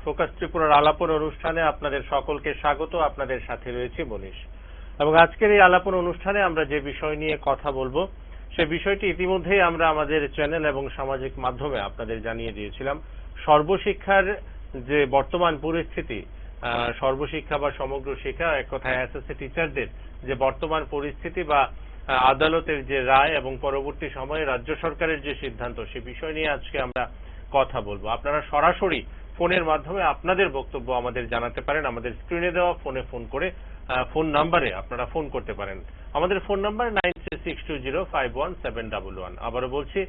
Focus ত্রিপুরার আলাপন অনুষ্ঠানে আপনাদের সকলকে স্বাগত। আপনাদের সাথে রয়েছে মনীষ এবং আজকের এই আলাপন অনুষ্ঠানে আমরা যে বিষয় নিয়ে কথা বলবো সেই বিষয়টি ইতিমধ্যেই আমরা আমাদের চ্যানেল এবং সামাজিক মাধ্যমে আপনাদের জানিয়ে দিয়েছিলাম। সর্বশিক্ষার যে বর্তমান পরিস্থিতি, সর্বশিক্ষা বা সমগ্র শিক্ষা, এক কথায় এসএসসি টিচারদের যে বর্তমান পরিস্থিতি বা আদালতের যে রায় এবং পরবর্তী সময়ে রাজ্য সরকারের যে সিদ্ধান্ত, সে বিষয় নিয়ে আজকে আমরা কথা বলবো। আপনারা সরাসরি ফোনের মাধ্যমে আপনাদের বক্তব্য আমাদের জানাতে পারেন। আমাদের স্ক্রিনে দেওয়া ফোনে ফোন করে ফোন নাম্বারে আপনারা ফোন করতে পারেন। আমাদের ফোন নাম্বার 9362051711। আবারও বলছি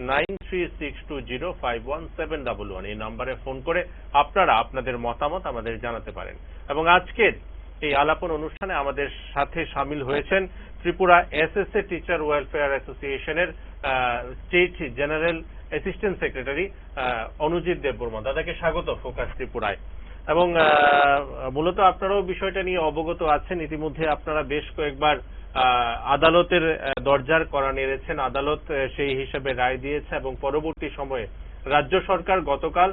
9362051711। এই নাম্বারে ফোন করে আপনারা আপনাদের মতামত আমাদের জানাতে পারেন। এবং আজকের এই আলাপন অনুষ্ঠানে আমাদের সাথে শামিল হয়েছেন ত্রিপুরা এসএসসি টিচার ওয়েলফেয়ার অ্যাসোসিয়েশনের state general assistant secretary Anujit Debbarma. দাদাকে স্বাগত ফোকাস ত্রিপুরায়। এবং মূলত আপনারাও বিষয়টা নিয়ে অবগত আছেন, ইতিমধ্যে আপনারা বেশ কয়েকবার আদালতের দরজার কড়া নেড়েছেন। আদালত সেই হিসেবে রায় দিয়েছে এবং পরবর্তী সময়ে রাজ্য সরকার গতকাল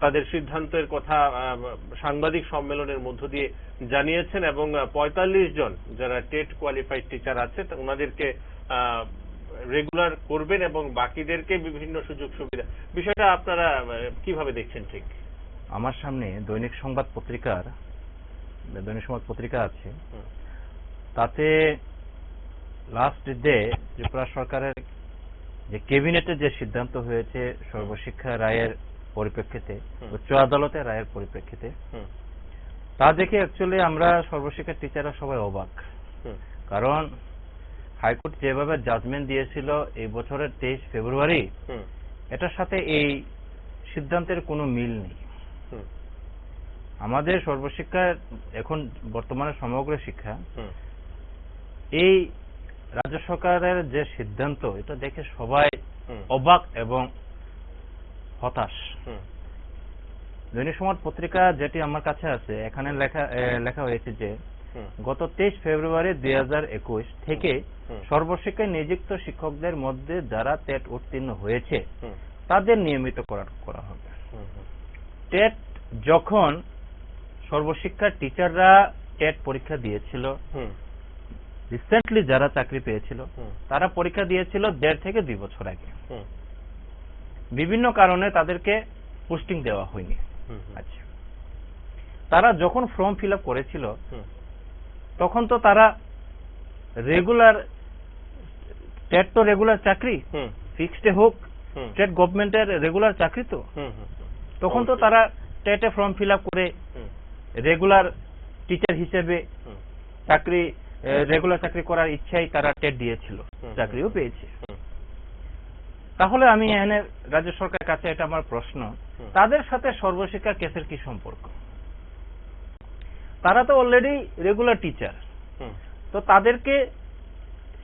তাদের সিদ্ধান্তের কথা সাংবাদিক সম্মেলনের মধ্য দিয়ে জানিয়েছেন এবং ৪৫ জন যারা টেট কোয়ালিফাইড টিচার আছে ওনাদেরকে রেগুলার করবেন এবং বাকিদেরকে বিভিন্ন সুযোগ সুবিধা। বিষয়টা আপনারা কিভাবে দেখছেন? ঠিক আমার সামনে দৈনিক সংবাদ পত্রিকা আছে, তাতে লাস্ট ডে ত্রিপুরা সরকারের যে ক্যাবিনেটের যে সিদ্ধান্ত হয়েছে সর্বশিক্ষা রায়ের পরিপ্রেক্ষিতে, উচ্চ আদালতের রায়ের পরিপ্রেক্ষিতে, তা দেখে অ্যাকচুয়ালি আমরা সর্বশিক্ষা টিচাররা সবাই অবাক। কারণ হাইকোর্ট যেভাবে জাজমেন্ট দিয়েছিল এই বছরের 23 ফেব্রুয়ারি, এটার সাথে এই সিদ্ধান্তের কোনো মিল নেই। আমাদের সর্বশিক্ষা এখন বর্তমানে সমগ্র শিক্ষা, এই রাজ্য সরকারের যে সিদ্ধান্ত, এটা দেখে সবাই অবাক এবং হতাশ। দৈনিক সংবাদ পত্রিকা যেটি আমার কাছে আছে, এখানে লেখা হয়েছে যে গত 23 ফেব্রুয়ারি 2021 থেকে সর্বশিক্ষায় নিযুক্ত শিক্ষকদের মধ্যে যারা টেট উত্তীর্ণ হয়েছে তাদের নিয়মিত করা হবে। টেট যখন সর্বশিক্ষার টিচাররা টেট পরীক্ষা দিয়েছিল, রিসেন্টলি যারা চাকরি পেয়েছিল তারা পরীক্ষা দিয়েছিল 1.5 থেকে 2 বছর আগে। বিভিন্ন কারণে তাদেরকে পোস্টিং দেওয়া হয়নি। আচ্ছা, তারা যখন ফর্ম ফিল আপ করেছিল তখন তো তারা রেগুলার, টেট তো রেগুলার চাকরি, ফিক্সড হোক, স্টেট গভর্নমেন্টের রেগুলার চাকরি, তো তখন তো তারা টেটে ফর্ম ফিল আপ করে রেগুলার টিচার হিসেবে চাকরি, রেগুলার চাকরি করার ইচ্ছাই তারা টেট দিয়েছিল, চাকরিও পেয়েছে। তাহলে আমি এখানে রাজ্য সরকারের কাছে এটা আমার প্রশ্ন, তাদের সাথে সর্বশিক্ষা কেসের কি সম্পর্ক? তারা তো অলরেডি রেগুলার টিচার, তো তাদেরকে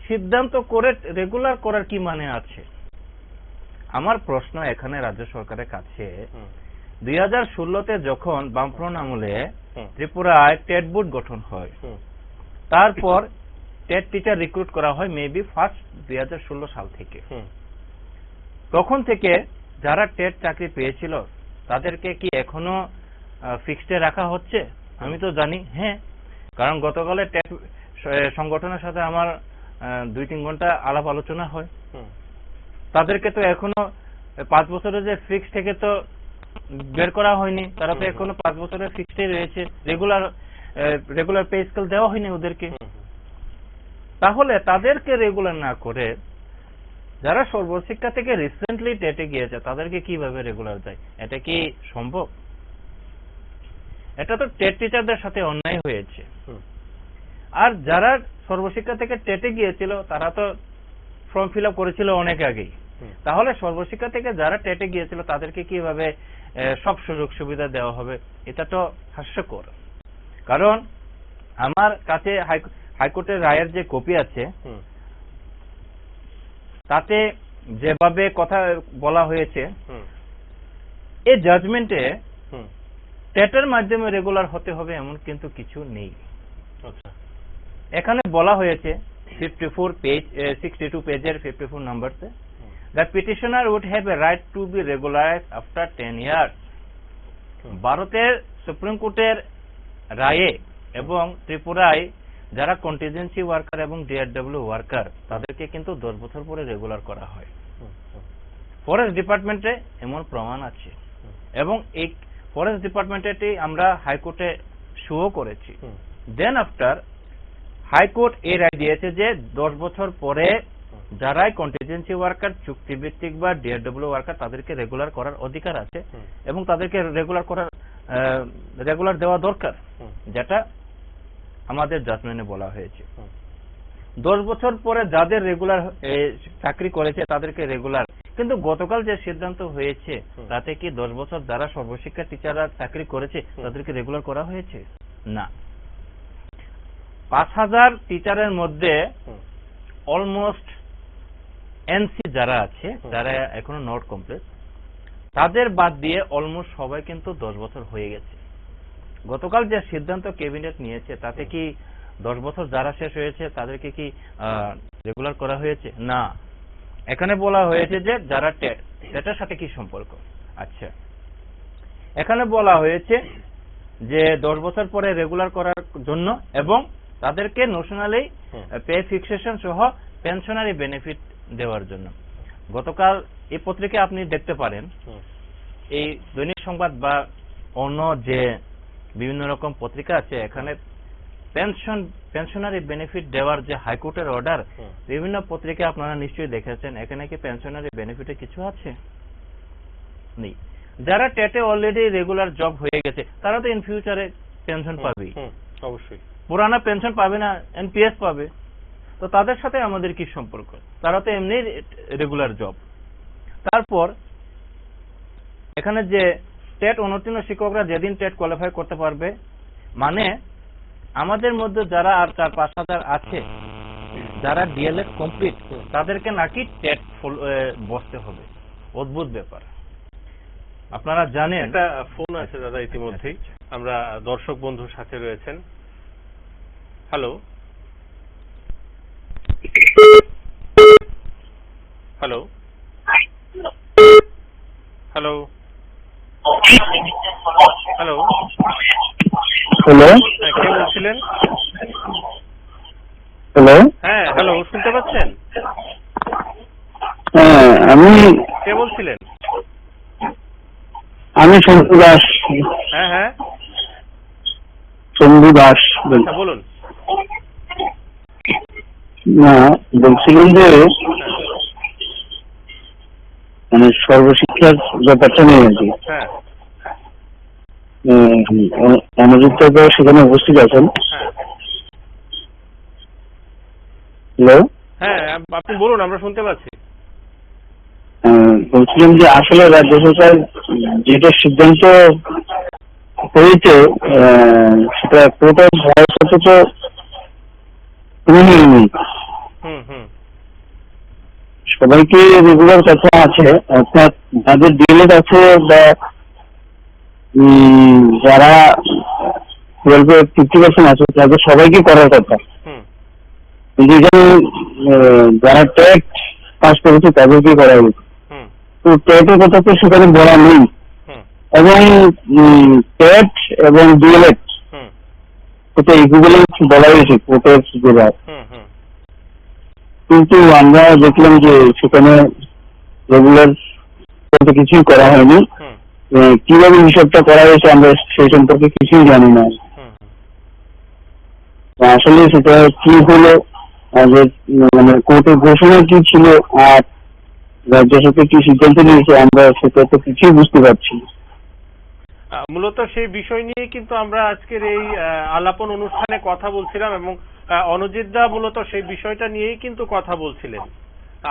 সিদ্ধান্ত করে রেগুলার করার কি মানে আছে? আমার প্রশ্ন এখানে রাজ্য সরকারের কাছে, 2016-তে যখন বামফ্রন্ট আমলে ত্রিপুরায় টেট বোর্ড গঠন হয়, তারপর টেট টিচার রিক্রুট করা হয় মেবি 2016 সাল থেকে। তখন থেকে যারা টেট চাকরি পেয়েছিল তাদেরকে কি এখনো ফিক্সডে রাখা হচ্ছে? আমি তো জানি হ্যাঁ, কারণ গতকালে টেট সংগঠনের সাথে আমার 2-3 ঘন্টা আলাপ আলোচনা হয়। তাদেরকে তো এখনো 5 বছরের যে ফিক্স থেকে তো বের করা হয়নি, তারা তো এখনো 5 বছরের ফিক্সডে রয়েছে, রেগুলার পে স্কেল দেওয়া হয়নি ওদেরকে। তাহলে তাদেরকে রেগুলার না করে যারা সর্বশিক্ষা থেকে রিসেন্টলি টেটে গিয়েছে তাদেরকে কিভাবে রেগুলার দেয়? এটা কি সম্ভব? এটা তো টেট টিচারদের সাথে অন্যায় হয়েছে। আর যারা সর্বশিক্ষা থেকে টেটে গিয়েছিল তারা তো ফর্ম ফিল আপ করেছিল অনেক আগেই, তাহলে সর্বশিক্ষা থেকে যারা টেটে গিয়েছিল তাদেরকে কিভাবে সব সুযোগ সুবিধা দেওয়া হবে? এটা তো হাস্যকর। কারণ আমার কাছে হাইকোর্টের রায়ের যে কপি আছে, তাতে যেভাবে কথা বলা হয়েছে, এই জাজমেন্টে টেটের মাধ্যমে রেগুলার হতে হবে এমন কিন্তু কিছু নেই। এখানে বলা হয়েছে 62 পেজের 54 নম্বরতে, the petitioner would have a right to be regularized after 10 years. ভারতের সুপ্রিম কোর্টের রায়ে এবং ত্রিপুরায় যারা কন্টিনজেন্সি ওয়ার্কার এবং ডিআরডব্লিউ ওয়ার্কার তাদেরকে কিন্তু 10 বছর পরে রেগুলার করা হয়। ফরেস্ট ডিপার্টমেন্টে এমন প্রমাণ আছে এবং এই ফরেস্ট ডিপার্টমেন্টে আমরা হাইকোর্টে শো করেছি। দেন আফটার হাইকোর্ট এই রায় দিয়েছে যে 10 বছর পরে যারাই কন্টিনজেন্সি ওয়ার্কার, চুক্তিভিত্তিক বা ডিআরডব্লিউ ওয়ার্কার তাদেরকে রেগুলার করার অধিকার আছে এবং তাদেরকে রেগুলার দেওয়া দরকার, যেটা আমাদের জাজমেন্টে বলা হয়েছে। 10 বছর পরে যাদের রেগুলার চাকরি করেছে তাদেরকে রেগুলার, কিন্তু গতকাল যে সিদ্ধান্ত হয়েছে তাতে কি 10 বছর যারা সর্বশিক্ষা টিচাররা চাকরি করেছে তাদেরকে রেগুলার করা হয়েছে? না। 5000 টিচারের মধ্যে অলমোস্ট এনসি যারা আছে, যারা এখনো নট কমপ্লিট, তাদের বাদ দিয়ে অলমোস্ট সবাই কিন্তু 10 বছর হয়ে গেছে। গতকাল যে সিদ্ধান্ত ক্যাবিনেট নিয়েছে তাতে কি 10 বছর যারা শেষ হয়েছে তাদেরকে কি রেগুলার করা হয়েছে? না। এখানে বলা হয়েছে যে যারা টেটের সাথে কি সম্পর্ক। আচ্ছা, এখানে বলা হয়েছে যে 10 বছর পরে রেগুলার করার জন্য এবং তাদেরকে ন্যাশনালি পে ফিক্সেশন সহ পেনশনারি বেনিফিট দেওয়ার জন্য। গতকাল এই পত্রিকা আপনি দেখতে পারেন, এই দৈনিক সংবাদ বা অন্য যে বিভিন্ন রকম পত্রিকা আছে, এখানে পেনশনারি বেনিফিট দেওয়ার যে হাইকোর্টের অর্ডার, বিভিন্ন পত্রিকা আপনারা নিশ্চয়ই দেখেছেন। এখানে কি পেনশনারি বেনিফিটে কিছু আছে? নেই। যারা টেটে অলরেডি রেগুলার জব হয়ে গেছে তারা তো ইন ফিউচারে পেনশন পাবে, অবশ্যই পুরানা পেনশন পাবে না, এনপিএস পাবে। তো তাদের সাথে আমাদের কি সম্পর্ক? তারা তো এমনি রেগুলার জব। তারপর এখানে যে টেট অনুত্তীর্ণ শিক্ষকরা যেদিন টেট কোয়ালিফাই করতে পারবে, মানে আমাদের মধ্যে যারা আর 4-5 হাজার আছে যারা ডিএলএড কমপ্লিট, তাদেরকে নাকি টেট বসতে হবে। অদ্ভুত ব্যাপার। আপনারা জানেন একটা ফোন আছে দাদা ইতিমধ্যেই, আমরা দর্শক বন্ধুর সাথে রয়েছেন। Hello hello hello hello hello, কে বলছিলেন? হ্যালো, হ্যাঁ হ্যালো, শুনতে পাচ্ছেন? হ্যাঁ কে বলছিলেন? আমি শম্ভু দাস। হ্যাঁ হ্যাঁ, শম্ভু দাস বলুন। না, বলছিলাম যে মানে সর্বশিক্ষার ব্যাপারটা নিয়ে আর কি। হ্যাঁ অনুজিৎ সেখানে উপস্থিত আছেন। হ্যালো, হ্যাঁ আপনি বলুন, আমরা শুনতে পাচ্ছি। বলছিলাম যে আসলে রাজ্য সরকার যেটা সিদ্ধান্ত হয়েছে সেটা টোটাল ভারত সাথে তো নেই। সবাইকে রেগুলার কথা আছে, অর্থাৎ যাদের ডিএলএড আছে বা যারা 50% আছে তাদের সবাইকে করার কথা। কিন্তু এখানে যারা টেট পাস করেছে তাদেরকে করা হয়েছে। তো টেটের কথা তো সেখানে বলা নেই, এবং টেট এবং ডিএলএড এটা ইকুইভ্যালেন্ট বলা হয়েছে কোর্টের যেটা। কিন্তু আমরা দেখলাম যে সেখানে রেগুলার বলতে কিছুই করা হয়নি। কিভাবে হিসাবটা করা হয়েছে আমরা সেই সম্পর্কে কিছুই জানি না। আসলে সেটা কি হলো, মানে কোর্টের ঘোষণা কি ছিল আর রাজ্য সরকার কি সিদ্ধান্ত নিয়েছে আমরা সেটা তো কিছুই বুঝতে পারছি না। মূলত সেই বিষয় নিয়ে কিন্তু আমরা আজকের এই আলাপন অনুষ্ঠানে কথা বলছিলাম এবং অনুজিৎ দা মূলত সেই বিষয়টা নিয়েই কিন্তু কথা বলছিলেন।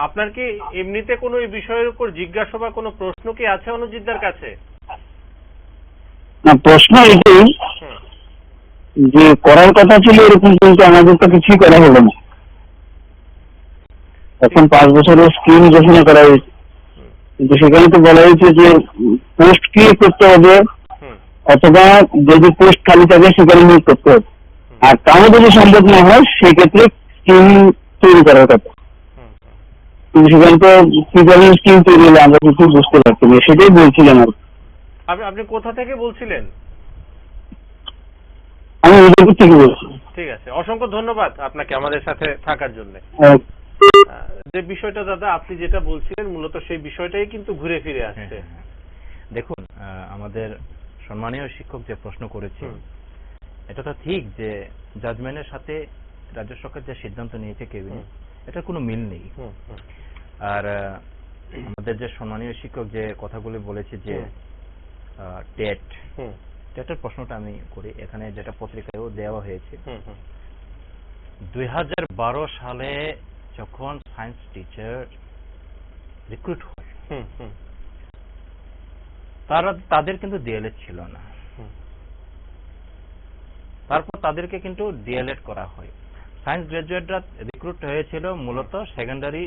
আপনার কি এমনিতে কোনো এই বিষয়ের উপর জিজ্ঞাসা বা কোনো প্রশ্ন কি আছে অনুজিৎ দার কাছে? না, প্রশ্ন এটাই যে করার কথা ছিল এরকম, কিন্তু আমাদের তো কিছুই করা হলো না। এখন 5 বছরের স্কিম ঘোষণা করা হয়েছে, কিন্তু সেখানে তো বলা হয়েছে যে পোস্ট ক্রিয়েট করতে হবে, অথবা যদি পোস্ট খালি থাকে সেখানে নিয়োগ করতে হবে, আর তাও যদি সম্ভব না হয় সেক্ষেত্রে স্কিম তৈরি করার কথা। কিন্তু সেখানে তো কি ধরনের স্কিম তৈরি হলো আমরা কিছু বুঝতে পারছি না, সেটাই বলছিলাম আর। আপনি কোথা থেকে বলছিলেন? আমি উদয়পুর থেকে বলছি। ঠিক আছে, অসংখ্য ধন্যবাদ আপনাকে আমাদের সাথে থাকার জন্য। যে বিষয়টা দাদা আপনি যেটা বলছিলেন মূলত সেই বিষয়টাই কিন্তু ঘুরে ফিরে আসছে। দেখুন, আমাদের সম্মানীয় শিক্ষক যে প্রশ্ন করেছে, এটা তো ঠিক যে জাজমেন্টের সাথে রাজ্য সরকার যে সিদ্ধান্ত নিয়েছে ক্যাবিনেট, এটা কোনো মিল নেই। আর আমাদের যে সম্মানীয় শিক্ষক যে কথাগুলি বলেছে যে টেটের প্রশ্নটা আমি করি, এখানে যেটা পত্রিকায়ও দেওয়া হয়েছে, 2012 সালে যখন সায়েন্স টিচার রিক্রুট হয়, তাদের কিন্তু ডিএলএড ছিল না। তারপর তাদেরকে কিন্তু ডিএলএড করা হয়। সায়েন্স গ্রাজুয়েটরা রিক্রুট হয়েছিল মূলত সেকেন্ডারি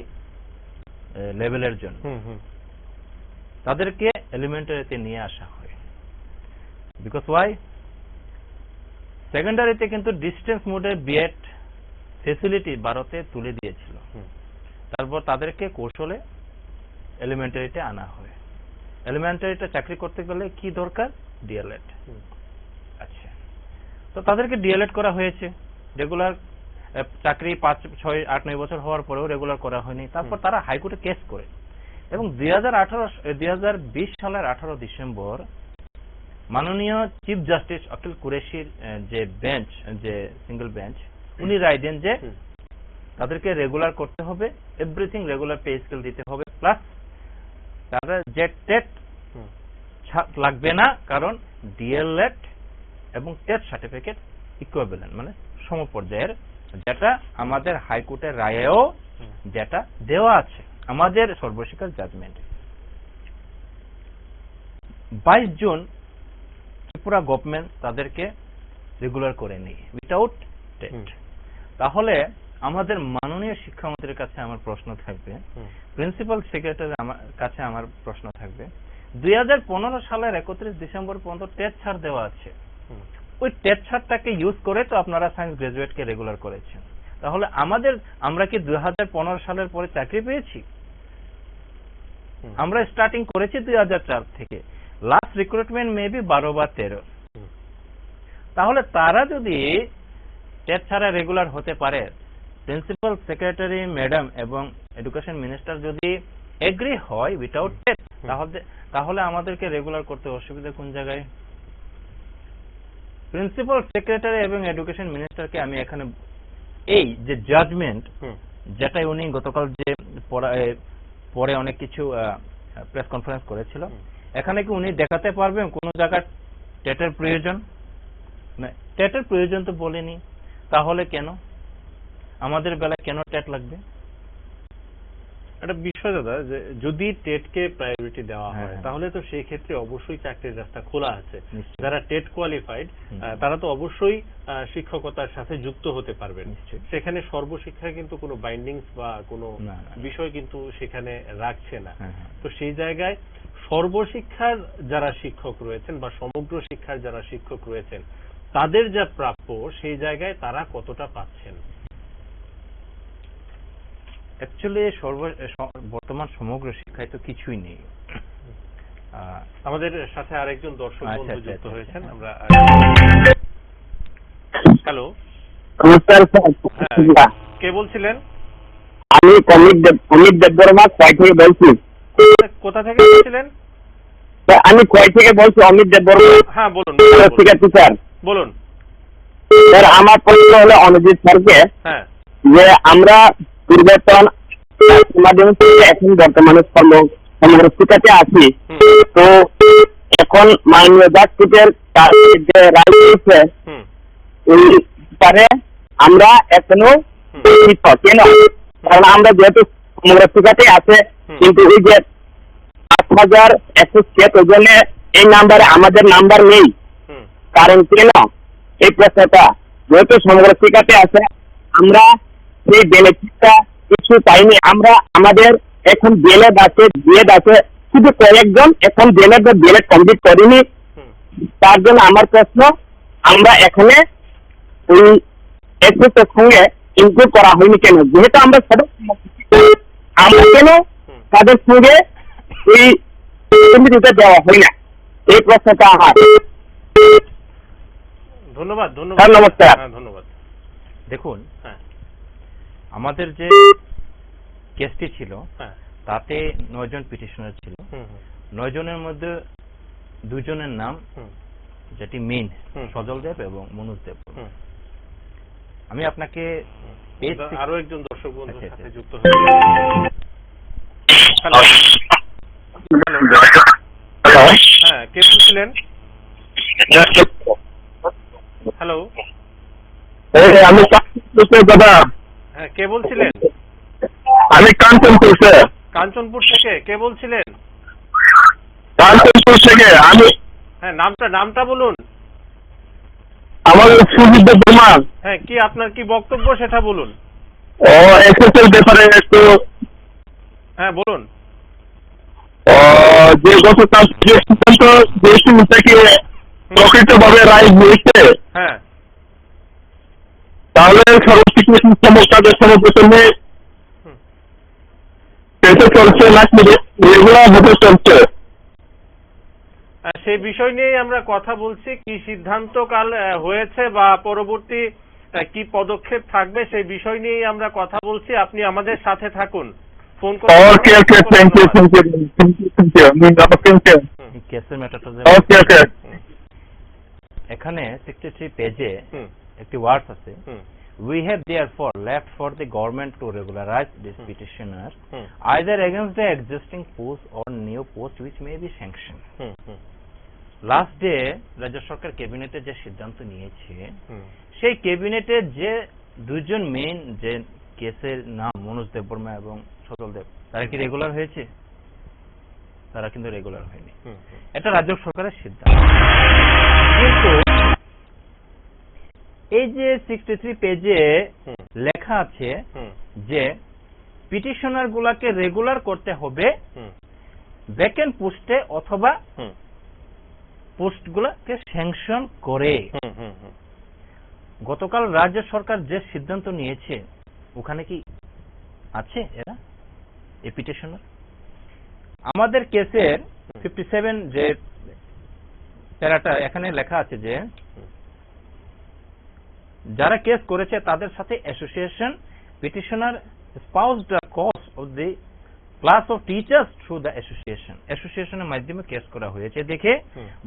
লেভেলের জন্য, তাদেরকে এলিমেন্টারিতে নিয়ে আসা হয়। Because Y? সেকেন্ডারিতে কিন্তু ডিস্টেন্স মোডে বিএড ফেসিলিটি ভারতে তুলে দিয়েছিল, তারপর তাদেরকে কৌশলে এলিমেন্টারিতে আনা হয়। এলিমেন্টারিতে চাকরি করতে গেলে কি দরকার? ডিএলএড। আচ্ছা, তো তাদেরকে ডিএলএড করা হয়েছে। রেগুলার চাকরি 5, 6, 8, 9 বছর হওয়ার পরেও রেগুলার করা হয়নি। তারপর তারা হাইকোর্টে কেস করে এবং 2020 সালের 18 ডিসেম্বর মাননীয় চিফ জাস্টিস আকিল কুরেশির যে বেঞ্চ, যে সিঙ্গেল বেঞ্চ, উনি রায় দেন যে তাদেরকে রেগুলার করতে হবে, এভরিথিং রেগুলার পে স্কেল দিতে হবে, প্লাস তারা যে টেট লাগবে না, কারণ ডিএলএড এবং টেট সার্টিফিকেট ইকুইভ্যালেন্ট, মানে সমপর্যায়ের, যেটা আমাদের হাইকোর্টের রায়েও যেটা দেওয়া আছে আমাদের সর্বশিক্ষা জাজমেন্টে। 22 জুন ত্রিপুরা গভর্নমেন্ট তাদেরকে রেগুলার করে নেই উইথাউট টেট। তাহলে আমাদের মাননীয় শিক্ষামন্ত্রীর কাছে আমার প্রশ্ন থাকবে, প্রিন্সিপাল সেক্রেটারির কাছে আমার প্রশ্ন থাকবে, 2015 সালের 31 ডিসেম্বর পর্যন্ত টেট ছাড় দেওয়া আছে, ওই টেট ছাড়টাকে ইউজ করে তো আপনারা সায়েন্স গ্রাজুয়েটকে রেগুলার করেছেন। তাহলে আমরা কি 2015 সালের পরে চাকরি পেয়েছি? আমরা স্টার্টিং করেছি 2004 থেকে, লাস্ট রিক্রুটমেন্ট মেবি 12 বা 13। তাহলে তারা যদি টেট ছাড়া রেগুলার হতে পারে, প্রিন্সিপাল সেক্রেটারি ম্যাডাম এবং এডুকেশন মিনিস্টার যদি এগ্রি হয় উইথাউট টেট, তাহলে আমাদেরকে রেগুলার করতে অসুবিধা কোন জায়গায়? প্রিন্সিপাল সেক্রেটারি এবং এডুকেশন মিনিস্টারকে আমি এখানে এই যে জাজমেন্ট, যেটা উনি গতকাল যে পরে অনেক কিছু প্রেস কনফারেন্স করেছিল, এখানে কি উনি দেখাতে পারবেন কোন জায়গায় টেটের প্রয়োজন? টেটের প্রয়োজন তো বলেনি, তাহলে কেন আমাদের বেলায় কেন টেট লাগবে? একটা বিষয় দাদা, যে যদি টেটকে প্রায়োরিটি দেওয়া হয় তাহলে তো সেই ক্ষেত্রে অবশ্যই চাকরির রাস্তা খোলা আছে। যারা টেট কোয়ালিফাইড তারা তো অবশ্যই শিক্ষকতার সাথে যুক্ত হতে পারবেন। সেখানে সর্বশিক্ষা কিন্তু কোনো বাইন্ডিংস বা কোনো বিষয় কিন্তু সেখানে রাখছে না। তো সেই জায়গায় সর্বশিক্ষার যারা শিক্ষক রয়েছেন বা সমগ্র শিক্ষার যারা শিক্ষক রয়েছেন তাদের যা প্রাপ্য, সেই জায়গায় তারা কতটা পাচ্ছেন? অ্যাকচুয়ালি বর্তমান সমগ্র শিক্ষায় তো কিছুই নেই। আমাদের সাথে আরেকজন দর্শক বন্ধু যুক্ত হয়েছেন, আমরা হ্যালো, নমস্কার স্যার, কে বলছিলেন? আমি অমিত দেববর্মা খোয়াই থেকে বলছি। কোথা থেকে বলছিলেন? আমি খোয়াই থেকে বলছি, অমিত দেববর্মা। হ্যাঁ বলুন। ঠিক আছে স্যার, বলুন স্যার। আমার প্রশ্ন হলো অনুজিৎ স্যারকে, যে আমরা পূর্বতন মাধ্যমিক এখন বর্তমানে সমগ্র শিক্ষাতে আছি, তো এখন মাননীয় জাজমেন্টের যে রায় দিয়েছে ওই ব্যাপারে আমরা এখনো কেন? কারণ আমরা যেহেতু সমগ্র শিক্ষাতে আছে, কিন্তু ওই যে 8106 ওজনে এই নাম্বারে আমাদের নাম্বার নেই, কারণ কেন? এই প্রশ্নটা যেহেতু সমগ্র শিক্ষাতে আছে, আমরা সেই বেনিফিটটা কিছু পাইনি। আমরা আমাদের এখন ডিএলএড আছে, বিএড আছে, শুধু কয়েকজন এখন ডিএলএড কমপ্লিট করিনি। তার জন্য আমার প্রশ্ন, আমরা এখানে ওই এসএসের সঙ্গে ইনক্লুড করা হয়নি কেন? যেহেতু আমরা কেন তাদের সঙ্গে এই দেওয়া হয় না? এই প্রশ্নটা আমার। ধন্যবাদ। স্যার, নমস্কার। হ্যাঁ, ধন্যবাদ। দেখুন, হ্যাঁ, আমাদের যে কেসটি ছিল হ্যাঁ, তাতে 9 জন পিটিশনার ছিল। 9 জনের মধ্যে 2 জনের নাম, যেটি মেইন, সজল দেব এবং মনোজ দেব। আমি আপনাকে আরো একজন দর্শক বন্ধুর আচ্ছা, সাথে আচ্ছা। যুক্ত হয়েছে। হ্যালো, হ্যাঁ, কে বলছিলেন? হ্যালো, আমি দাদা, হ্যাঁ, কে বলছিলেন? আমি কাঞ্চনপুর স্যার। কাঞ্চনপুর থেকে কে বলছিলেন? কাঞ্চনপুর থেকে আমি। হ্যাঁ, নামটা বলুন। আমার সুজিত বর্মা। হ্যাঁ, কি আপনার কি বক্তব্য সেটা বলুন। ও এসএসএল ব্যাপারে একটু। হ্যাঁ, বলুন। যে গতকাল যে সিদ্ধান্ত দিয়েছিল থেকে প্রকৃতভাবে রায় হয়েছে, হ্যাঁ, তাহলে সর্বশিক্ষা সংস্থাদের সর্বপ্রথমে পেতে চলছে নাকি রেগুলার ভাবে চলছে? সেই বিষয় নিয়েই আমরা কথা বলছি। কি সিদ্ধান্ত কাল হয়েছে বা পরবর্তী কি পদক্ষেপ থাকবে সেই বিষয় নিয়েই আমরা কথা বলছি। আপনি আমাদের সাথে থাকুন। ফোন করুন। ওকে, থ্যাংক ইউ। কেসের ম্যাটারটা ওকে। এখানে 63 পেজে একটি ওয়ার্ডস আছে, we have therefore left for the government to regularize this petitioner either against the existing post or new post which may be sanctioned. Last day রাজ্য সরকার ক্যাবিনেটে যে সিদ্ধান্ত নিয়েছে, সেই ক্যাবিনেটের যে 2 জন মেইন যে কেসের নাম মনোজ দেববর্মা এবং সজল দেব, তারা কি রেগুলার হয়েছে? তারা কিন্তু রেগুলার হয়নি। এটা রাজ্য সরকারের সিদ্ধান্ত। কিন্তু এই যে 63 পেজে লেখা আছে যে পিটিশনার গুলাকে রেগুলার করতে হবে ভ্যাকেন্ট পোস্টে অথবা পোস্ট গুলাকে স্যাংশন করে। গতকাল রাজ্য সরকার যে সিদ্ধান্ত নিয়েছে ওখানে কি আছে এরা এই পিটিশনার? আমাদের কেসের 57 যে প্যারাটা এখানে লেখা আছে যে যারা কেস করেছে তাদের সাথে association petitioner spouse the cause of the class of teachers through the অ্যাসোসিয়েশনের মাধ্যমে কেস করা হয়েছে। দেখে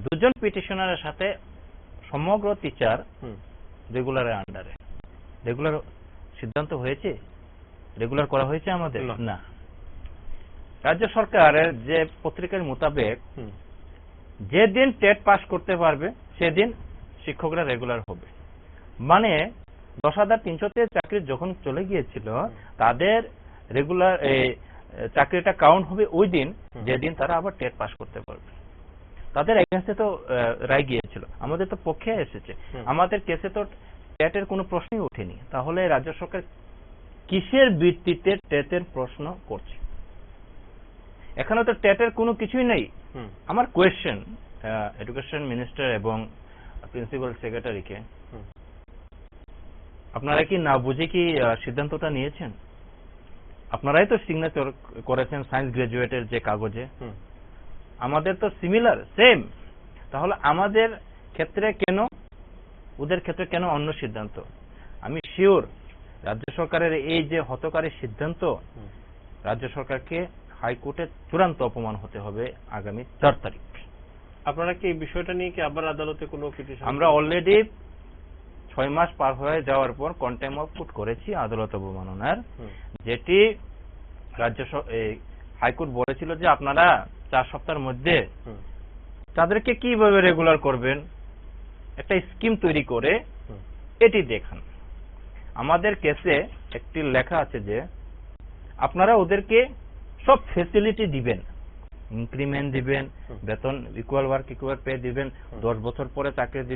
2 জন পিটিশনারের সাথে সমগ্র টিচার রেগুলারের আন্ডারে। রেগুলার সিদ্ধান্ত হয়েছে? রেগুলার করা হয়েছে আমাদের? না। রাজ্য সরকারের যে পত্রিকার মোতাবেক যেদিন টেট পাস করতে পারবে সেদিন শিক্ষকরা রেগুলার হবে। মানে 10,300 চাকরি যখন চলে গিয়েছিল তাদের রেগুলার চাকরিটা কাউন্ট হবে ওই দিন যেদিন তারা আবার টেট পাস করতে পারবে। তাদের এগেইনস্টে তো রায় গিয়েছিল, আমাদের তো পক্ষে এসেছে। আমাদের কেসে তো টেটের কোনো প্রশ্নই ওঠেনি। তাহলে রাজ্য সরকার কিসের ভিত্তিতে টেটের প্রশ্ন করছে? এখানে তো টেটের কোনো কিছুই নেই। আমার কোয়েশ্চেন এডুকেশন মিনিস্টার এবং প্রিন্সিপাল সেক্রেটারিকে, আপনারা কি না বুঝে কি সিদ্ধান্তটা নিয়েছেন? আপনারাই তো সিগনেচার করেছেন সায়েন্স গ্রাজুয়েটের যে কাগজে। আমাদের তো সিমিলার, সেম। তাহলে আমাদের ক্ষেত্রে কেন, ওদের ক্ষেত্রে কেন অন্য সিদ্ধান্ত? আমি শিওর রাজ্য সরকারের এই যে হতকারী সিদ্ধান্ত, রাজ্য সরকারকে হাইকোর্টে চূড়ান্ত অপমান হতে হবে আগামী 4 তারিখ। আপনারা কি এই বিষয়টা নিয়ে কি আবার আদালতে কোনো পিটিশন? আমরা অলরেডি 6 মাস পার হয়ে যাওয়ার পর কন্টেম্প অফ কোর্ট করেছি আদালত অবমাননার, যেটি রাজ্য হাইকোর্ট বলেছিল যে আপনারা 4 সপ্তাহের মধ্যে তাদেরকে কিভাবে রেগুলার করবেন একটা স্কিম তৈরি করে এটি দেখান। আমাদের কেসে একটি লেখা আছে যে আপনারা ওদেরকে সব ফ্যাসিলিটি দিবেন, ইনক্রিমেন্ট দিবেন, বেতন ইকুয়াল ওয়ার্ক ইকুয়াল পে দিবেন, 10 বছর পরে চাকরি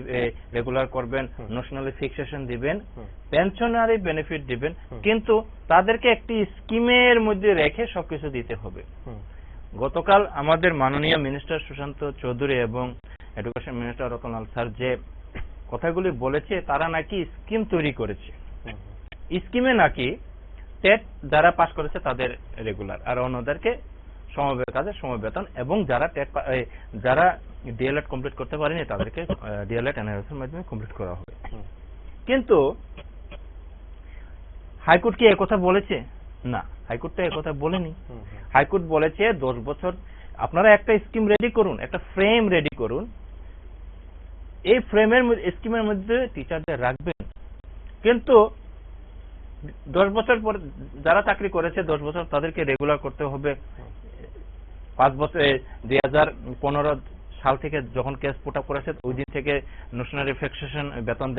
রেগুলার করবেন, ন্যাশনাল ফিক্সেশন দিবেন, পেনশনারি বেনিফিট দিবেন, কিন্তু তাদেরকে একটি স্কিমের মধ্যে রেখে সবকিছু দিতে হবে। গতকাল আমাদের মাননীয় মিনিস্টার সুশান্ত চৌধুরী এবং এডুকেশন মিনিস্টার রতনলাল স্যার যে কথাগুলি বলেছে, তারা নাকি স্কিম তৈরি করেছে। স্কিমে নাকি টেট যারা পাস করেছে তাদের রেগুলার, আর অন্যদেরকে সমবেতন, এবং যারা যারা ডিএলএড কমপ্লিট করতে পারেনি তাদেরকে ডিএলএড এনআরএস-এর মাধ্যমে কমপ্লিট করা হবে। কিন্তু হাইকোর্ট কি একথা বলেছে? না, হাইকোর্ট তো একথা বলেনি। হাইকোর্ট বলেছে 10 বছর আপনারা একটা স্কিম রেডি করুন, একটা ফ্রেম রেডি করুন, এই স্কিমের মধ্যে টিচারদের রাখবেন, কিন্তু 10 বছর পর যারা চাকরি করেছে 10 বছর তাদেরকে রেগুলার করতে হবে। 5 বছর 2015 সাল থেকে যখন কেস পুট আপ করেছে ওই দিন থেকে ন্যাশনাল রিফ্লেকশন বেতন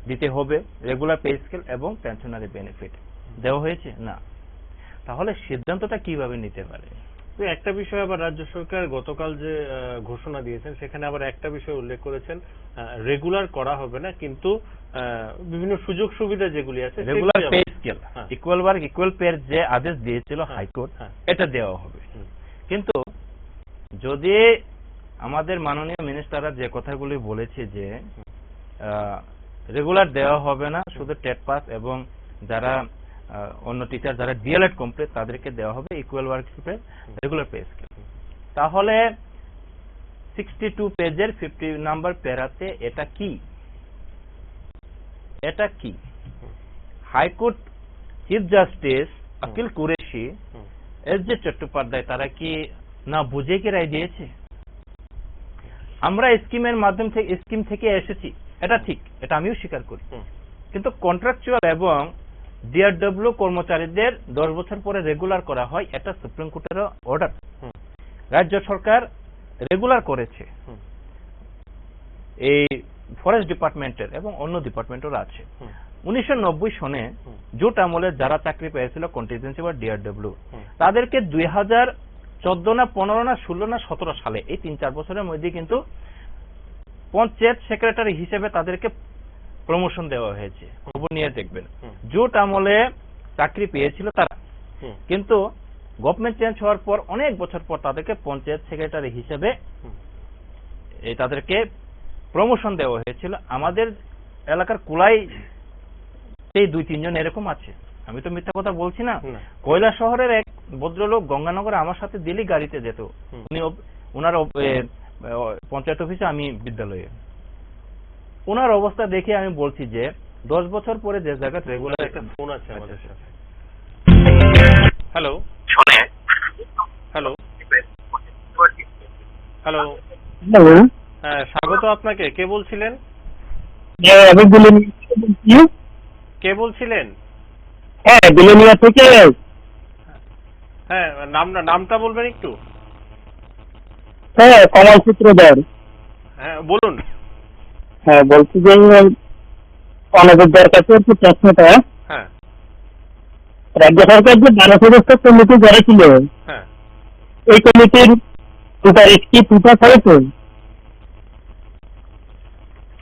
দিতে হবে, রেগুলার পে স্কেল এবং পেনশনারি বেনিফিট দেওয়া হয়েছে না। তাহলে সিদ্ধান্তটা কিভাবে নিতে পারে? তো একটা বিষয় আবার রাজ্য সরকার গতকাল যে ঘোষণা দিয়েছেন সেখানে আবার একটা বিষয় উল্লেখ করেছেন, রেগুলার করা হবে না, কিন্তু বিভিন্ন সুযোগ সুবিধা যেগুলি আছে regular pay scale, equal work equal pay যে আদেশ দিয়েছিল হাইকোর্ট, এটা দেওয়া হবে। কিন্তু যদি আমাদের মাননীয় মিনিস্টাররা যে কথাগুলি বলেছে যে রেগুলার দেওয়া হবে না, শুধু টেট পাস এবং যারা অন্য টিচার যারা ডিএলএড কমপ্লিট তাদেরকে দেওয়া হবে equal work pay regular pay scale, তাহলে 62 পেজের 50 নাম্বার প্যারাতে এটা কি? এটা কি? High court chief justice Akil Kureshi, এস.জে. চট্টোপাধ্যায় তারা কি না বুঝে কি রায় দিয়েছে? আমরা স্কিম থেকে এসেছি, এটা ঠিক, এটা আমিও স্বীকার করি, কিন্তু কন্ট্রাকচুয়াল এবং ডিআরডব্লিউ কর্মচারীদের 10 বছর পরে রেগুলার করা হয়, এটা সুপ্রিম কোর্টের অর্ডার। রাজ্য সরকার রেগুলার করেছে, এই ফরেস্ট ডিপার্টমেন্টের এবং অন্য ডিপার্টমেন্টের আছে। 1990 সনে জোট আমলে যারা চাকরি পেয়েছিল কন্টিনজেন্সি বা ডিআরডব্লিউ, তাদেরকে 2014 না 15 না 16 না 17 সালে এই 3-4 বছরের মধ্যে কিন্তু পঞ্চায়েত সেক্রেটারি হিসেবে তাদেরকে প্রমোশন দেওয়া হয়েছে। খবর নিয়ে দেখবেন, জোট আমলে চাকরি পেয়েছিল তারা, কিন্তু গভর্নমেন্ট চেঞ্জ হওয়ার পর অনেক বছর পর তাদেরকে পঞ্চায়েত সেক্রেটারি হিসেবে তাদেরকে প্রমোশন দেওয়া হয়েছিল। আমাদের এলাকার কুলাই সেই 2-3 জন এরকম আছে, আমি তো মিথ্যা কথা বলছি না। কয়লা শহরের এক ভদ্রলোক গঙ্গানগরে আমার সাথে দিল্লি গাড়িতে যেত, উনি ওনার পঞ্চায়েত অফিসে, আমি বিদ্যালয়ে, ওনার অবস্থা দেখে আমি বলছি যে 10 বছর পরে যে জায়গা রেগুলার। একটা ফোন আছে আমাদের সাথে। হ্যালো হ্যালো হ্যালো, হ্যাঁ স্বাগত আপনাকে। কে বলছিলেন? কে বলছিলেন? হ্যাঁ, নামটা বলবেন একটু? হ্যাঁ, কমল সূত্রধর। হ্যাঁ বলুন। হ্যাঁ, বলছি যে অনবদ্যার কাছে একটু প্রশ্নটা, হ্যাঁ, রাজ্য সরকার যে 12 সদস্য কমিটি গড়েছিল, হ্যাঁ, এই কমিটির সুপারিশ কি প্রকাশ হয়েছে?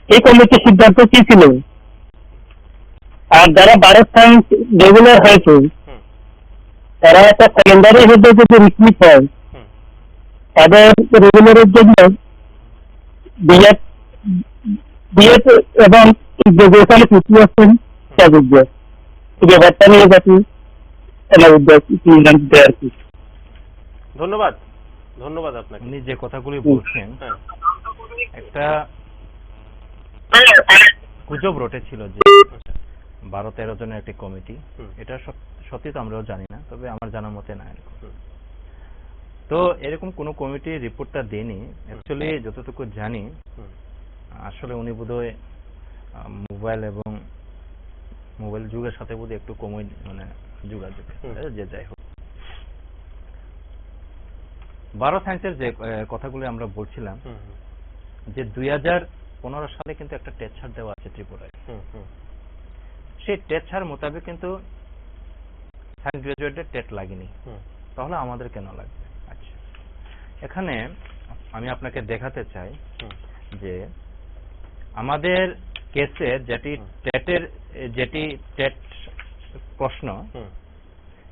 এই কমিটির সিদ্ধান্ত কি ছিল? আর যারা 12 সায়েন্স রেগুলার হয়েছে তারা একটা ক্যালেন্ডারের মধ্যে যদি রিক্রুট হয়, তাদের রেগুলারের জন্য বিএড এবং গ্রাজুয়েশনে 50% প্রযোজ্য। ব্যাপারটা নিয়ে যাচ্ছি আর কি। ধন্যবাদ আপনাকে। উনি যে কথাগুলি বলছেন, একটা গুজব রটেছিল যে 12-13 জনের একটি কমিটি, এটা সত্যি তো আমরাও জানি না, তবে আমার জানার মতে না এরকম। তো এরকম কোন কমিটি রিপোর্টটা দেয়নি। অ্যাকচুয়ালি যতটুকু জানি, আসলে উনি বোধহয় মোবাইল যুগের সাথে বোধহয় একটু কমই যোগাযোগ, যে যাই হোক। 12 সায়েন্সের যে কথাগুলি আমরা বলছিলাম, যে 2015 সালে কিন্তু একটা টেট ছাড় দেওয়া আছে ত্রিপুরায়। সেই টেট ছাড় মোতাবেক কিন্তু সায়েন্স গ্রাজুয়েটের টেট লাগেনি, তাহলে আমাদের কেন লাগবে? আচ্ছা, এখানে আমি আপনাকে দেখাতে চাই যে আমাদের কেসে যেটি টেট প্রশ্ন,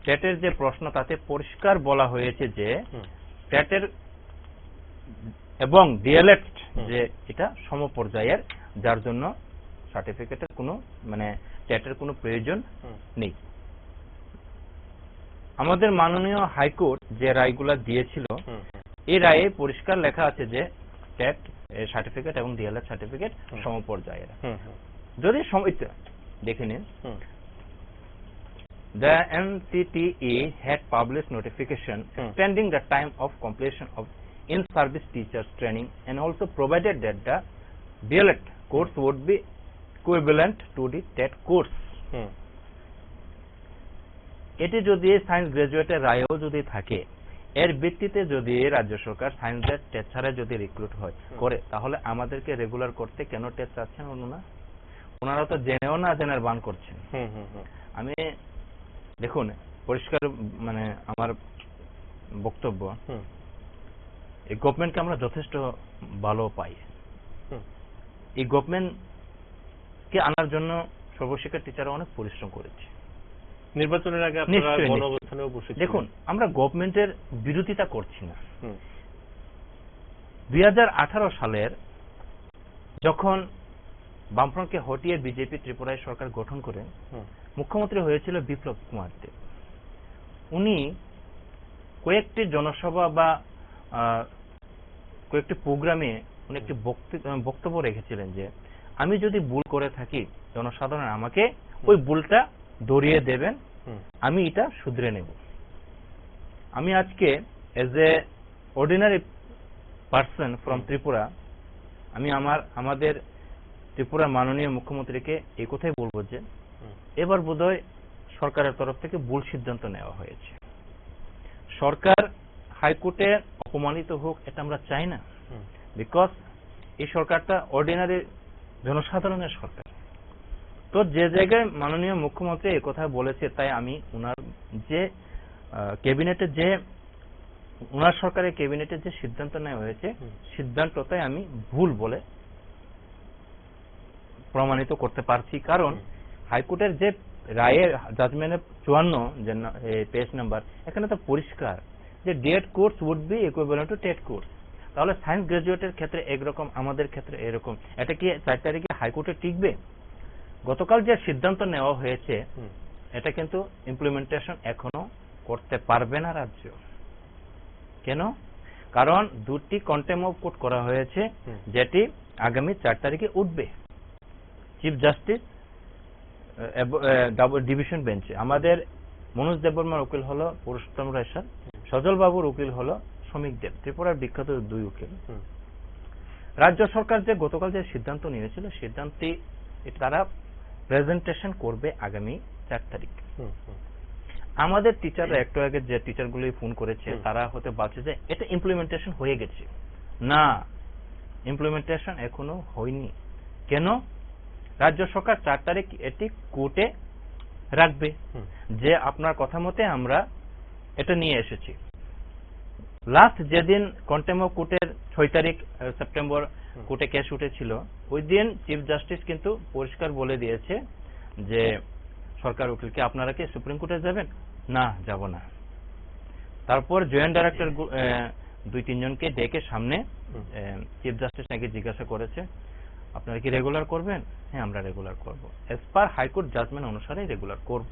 টেটের যে প্রশ্ন তাতে পরিষ্কার বলা হয়েছে যে টেটের এবং ডিএলএড যে এটা সমপর্যায়ের, যার জন্য সার্টিফিকেটের কোনো টেটের কোনো প্রয়োজন নেই। আমাদের মাননীয় হাইকোর্ট যে রায়গুলো দিয়েছিল এই রায়ে পরিষ্কার লেখা আছে যে টেট সার্টিফিকেট এবং ডিএলএড সার্টিফিকেট সমপর্যায়ের। যদি দেখে নিন, the NCTE had published notification extending the time of completion of in-service teachers training and also provided that the DLED course would be equivalent to the TET course. এটি যদি science গ্রাজুয়েটের রায়ও যদি থাকে, এর ভিত্তিতে যদি রাজ্য সরকার সায়েন্সের টেট ছাড়া যদি রিক্রুট হয় করে, তাহলে আমাদেরকে রেগুলার করতে কেন টেট চাচ্ছেন ওনারা তো জেনেও না জেনার বান করছেন। আমি দেখুন পরিষ্কার মানে আমার বক্তব্য, এই গভর্নমেন্টকে আমরা যথেষ্ট ভালো পাই। এই গভর্নমেন্টকে আনার জন্য সর্বশিক্ষা টিচাররা অনেক পরিশ্রম করেছে। নির্বাচনের আগে আপনারা গণঅবস্থানেও বসেছিলেন। দেখুন আমরা গভর্নমেন্টের বিরোধিতা করছি না। 2018 সালের যখন বামফ্রন্টকে হটিয়ে বিজেপি ত্রিপুরায় সরকার গঠন করে মুখ্যমন্ত্রী হয়েছিল বিপ্লব কুমার দেব। উনি কয়েকটি জনসভা বা কয়েকটি প্রোগ্রামে উনি একটি বক্তব্য রেখেছিলেন যে আমি যদি ভুল করে থাকি জনসাধারণ আমাকে ওই ভুলটা ধরিয়ে দেবেন, আমি এটা শুধরে নেব। আমি আজকে as a ordinary person from Tripura আমি আমাদের ত্রিপুরা মাননীয় মুখ্যমন্ত্রীকে এই কথাই বলবো যে এবার বোধহয় সরকারের তরফ থেকে ভুল সিদ্ধান্ত নেওয়া হয়েছে। সরকার হাইকোর্টে অপমানিত হোক এটা আমরা চাই না, বিকজ এই সরকারটা অর্ডিনারি জনসাধারণের সরকার। তো যে জায়গায় মাননীয় মুখ্যমন্ত্রী এই কথা বলেছে, তাই আমি ওনার যে ক্যাবিনেটে যে ওনার সরকারের ক্যাবিনেটে যে সিদ্ধান্ত নেওয়া হয়েছে সিদ্ধান্তটাই আমি ভুল বলে প্রমাণিত করতে পারছি। কারণ হাইকোর্টের যে রায়ের জাজমেন্টের 54 পেজ নাম্বার, এখানে তো পরিষ্কার যে D Ed course would be equivalent to TET course. তাহলে সায়েন্স গ্রাজুয়েটের ক্ষেত্রে একরকম, আমাদের ক্ষেত্রে এরকম, এটা কি 4 তারিখে হাইকোর্টে টিকবে? গতকাল যে সিদ্ধান্ত নেওয়া হয়েছে এটা কিন্তু ইমপ্লিমেন্টেশন এখনো করতে পারবে না রাজ্য। কেন? কারণ দুটি কন্টেম্প অফ কোর্ট করা হয়েছে যেটি আগামী 4 তারিখে উঠবে চিফ জাস্টিস ডিভিশন বেঞ্চে। আমাদের মনোজ দেববর্মার উকিল হলো পুরুষোত্তম রায় স্যার, সজল বাবুর উকিল হলো শ্রমিক দেব, ত্রিপুরার বিখ্যাত 2 উকিল। রাজ্য সরকার যে গতকাল যে সিদ্ধান্ত নিয়েছিল সিদ্ধান্তে তারা প্রেজেন্টেশন করবে আগামী 4 তারিখ। আমাদের টিচাররা একটু আগে যে টিচারগুলি ফোন করেছে তারা হতে বলছে যে এটা ইমপ্লিমেন্টেশন হয়ে গেছে। না, ইমপ্লিমেন্টেশন এখনো হয়নি। কেন? রাজ্য সরকার 4 তারিখ এটি কোর্টে রাখবে যে আপনার কথা মতে আমরা এটা নিয়ে এসেছি। লাস্ট যেদিন কন্টেম্প অফ কোর্টের 6 তারিখ সেপ্টেম্বর কোর্টে কেস উঠেছিল, ওই দিন চিফ জাস্টিস কিন্তু পরিষ্কার বলে দিয়েছে যে সরকার উকিলকে আপনারা কি সুপ্রিম কোর্টে যাবেন? না, যাব না। তারপর জয়েন্ট ডাইরেক্টর 2-3 জনকে ডেকে সামনে চিফ জাস্টিস নাকি জিজ্ঞাসা করেছে আপনারা কি রেগুলার করবেন? হ্যাঁ, আমরা রেগুলার করব। এজ পার হাইকোর্ট জাজমেন্ট অনুসারে রেগুলার করব।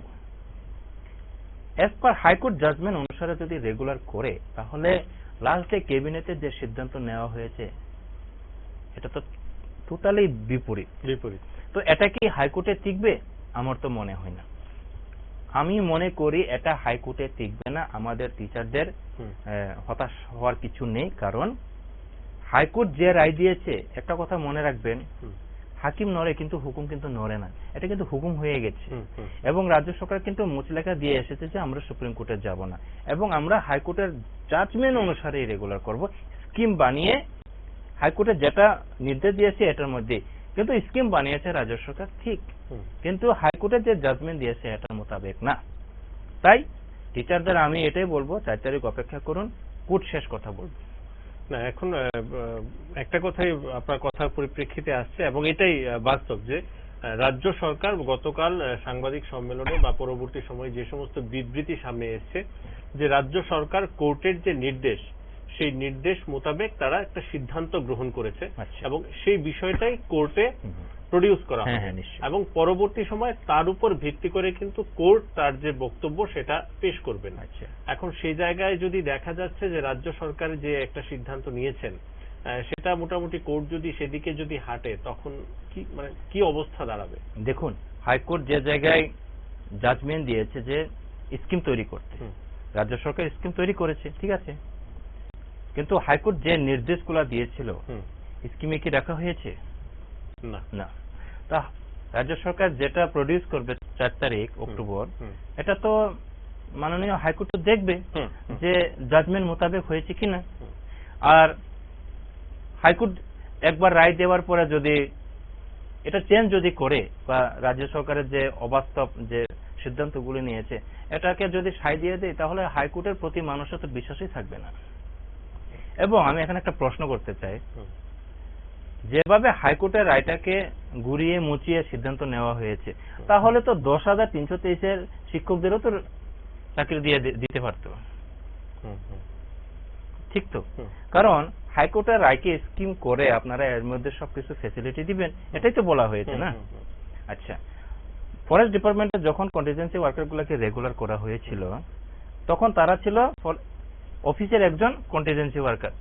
এজ পার হাইকোর্ট জাজমেন্ট অনুসারে যদি রেগুলার করে, তাহলে লাস্ট ডে ক্যাবিনেটে যে সিদ্ধান্ত নেওয়া হয়েছে এটা তো টোটালি বিপরীত। তো এটা কি হাইকোর্টে টিকবে? আমার তো মনে হয় না। আমি মনে করি এটা হাইকোর্টে টিকবে না। আমাদের টিচারদের হতাশ হওয়ার কিছু নেই, কারণ হাইকোর্ট যে রায় দিয়েছে, একটা কথা মনে রাখবেন, হাকিম নড়ে কিন্তু হুকুম কিন্তু নড়ে না। এটা কিন্তু হুকুম হয়ে গেছে এবং রাজ্য সরকার কিন্তু মুচলেখা দিয়ে এসেছে যে আমরা সুপ্রিম কোর্টে যাব না এবং আমরা হাইকোর্টের জাজমেন্ট অনুসারে রেগুলার করব। স্কিম বানিয়ে হাইকোর্টে যেটা নির্দেশ দিয়েছে এটার মধ্যে, কিন্তু স্কিম বানিয়েছে রাজ্য সরকার ঠিক, কিন্তু হাইকোর্টে যে জাজমেন্ট দিয়েছে এটার মোতাবেক না। তাই টিচারদের আমি এটাই বলবো 4 তারিখ অপেক্ষা করুন, কোর্ট শেষ কথা বলবো। না, এখন একটা কথাই আপনার কথার পরিপ্রেক্ষিতে আসছে এবং এটাই বাস্তব যে রাজ্য সরকার গতকাল সাংবাদিক সম্মেলনে বা পরবর্তী সময়ে যে সমস্ত বিবৃতি সামনে এসেছে যে রাজ্য সরকার কোর্টের যে নির্দেশ সেই নির্দেশ মোতাবেক তারা একটা সিদ্ধান্ত গ্রহণ করেছে এবং সেই বিষয়টাই কোর্টে প্রডিউস করা হ্যাঁ, হবে হ্যাঁ, নিশ্চয়ই। এবং পরবর্তী সময় তার উপর ভিত্তি করে কিন্তু কোর্ট তার যে বক্তব্য সেটা পেশ করবেন। আচ্ছা, এখন সেই জায়গায় যদি দেখা যাচ্ছে যে রাজ্য সরকার যে একটা সিদ্ধান্ত নিয়েছেন সেটা মোটামুটি কোর্ট যদি সেদিকে যদি হাঁটে তখন কি অবস্থা দাঁড়াবে? দেখুন হাইকোর্ট যে জায়গায় জাজমেন্ট দিয়েছে যে স্কিম তৈরি করতে, রাজ্য সরকার স্কিম তৈরি করেছে, ঠিক আছে, কিন্তু হাইকোর্ট যে নির্দেশগুলো দিয়েছিল স্কিমে কি রাখা হয়েছে? না না। তা রাজ্য সরকার যেটা প্রডিউস করবে 4 তারিখ অক্টোবর, এটা তো মাননীয় হাইকোর্ট তো দেখবে যে জাজমেন্ট মোতাবেক হয়েছে কিনা। আর হাইকোর্ট একবার রায় দেওয়ার পরে যদি এটা চেঞ্জ যদি করে বা রাজ্য সরকারের যে অবাস্তব যে সিদ্ধান্তগুলি নিয়েছে এটাকে যদি সায় দিয়ে দেয়, তাহলে হাইকোর্টের প্রতি মানুষের তো বিশ্বাসই থাকবে না। এবং আমি এখানে একটা প্রশ্ন করতে চাই, যেভাবে হাইকোর্টের রায়টাকে ঘুরিয়ে মুচিয়ে সিদ্ধান্ত নেওয়া হয়েছে, তাহলে তো 10,323-এর শিক্ষকদেরও তো চাকরি দিয়ে দিতে পারতো, ঠিক তো? কারণ হাইকোর্টের রায়কে স্কিম করে আপনারা এর মধ্যে সবকিছু ফ্যাসিলিটি দিবেন, এটাই তো বলা হয়েছে না? আচ্ছা, ফরেস্ট ডিপার্টমেন্টে যখন কন্টিনজেন্সি ওয়ার্কার গুলোকে রেগুলার করা হয়েছিল তখন তারা ছিল অফিসের একজন কন্টিনজেন্সি ওয়ার্কার,